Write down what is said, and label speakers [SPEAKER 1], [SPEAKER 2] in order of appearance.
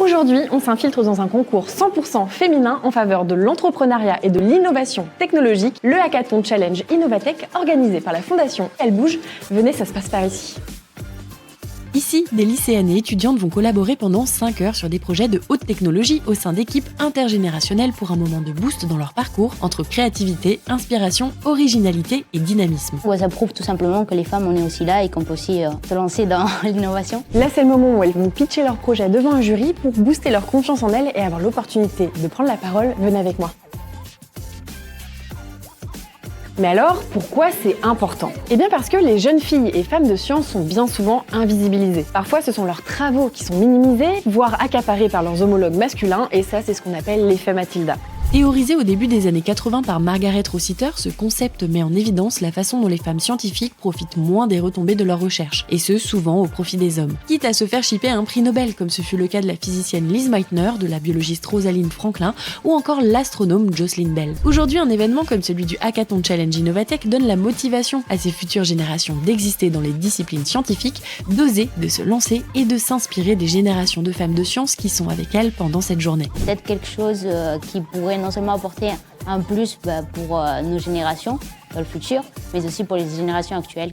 [SPEAKER 1] Aujourd'hui, on s'infiltre dans un concours 100% féminin en faveur de l'entrepreneuriat et de l'innovation technologique, le Hackathon Challenge Innovatech organisé par la fondation Elle Bouge. Venez, ça se passe par ici.
[SPEAKER 2] Ici, des lycéennes et étudiantes vont collaborer pendant 5 heures sur des projets de haute technologie au sein d'équipes intergénérationnelles pour un moment de boost dans leur parcours entre créativité, inspiration, originalité et dynamisme.
[SPEAKER 3] Ouais, ça prouve tout simplement que les femmes, on est aussi là et qu'on peut aussi se lancer dans l'innovation.
[SPEAKER 1] Là, c'est le moment où elles vont pitcher leur projet devant un jury pour booster leur confiance en elles et avoir l'opportunité de prendre la parole. Venez avec moi. Mais alors, pourquoi c'est important ? Eh bien parce que les jeunes filles et femmes de science sont bien souvent invisibilisées. Parfois, ce sont leurs travaux qui sont minimisés, voire accaparés par leurs homologues masculins, et ça, c'est ce qu'on appelle l'effet Mathilda.
[SPEAKER 2] Théorisé au début des années 80 par Margaret Rossiter, ce concept met en évidence la façon dont les femmes scientifiques profitent moins des retombées de leurs recherches, et ce, souvent au profit des hommes. Quitte à se faire chipper un prix Nobel, comme ce fut le cas de la physicienne Lise Meitner, de la biologiste Rosalind Franklin, ou encore l'astronome Jocelyn Bell. Aujourd'hui, un événement comme celui du Hackathon Challenge Innovatech donne la motivation à ces futures générations d'exister dans les disciplines scientifiques, d'oser, de se lancer et de s'inspirer des générations de femmes de science qui sont avec elles pendant cette journée.
[SPEAKER 3] Peut-être quelque chose qui pourrait non seulement apporter un plus pour nos générations dans le futur, mais aussi pour les générations actuelles.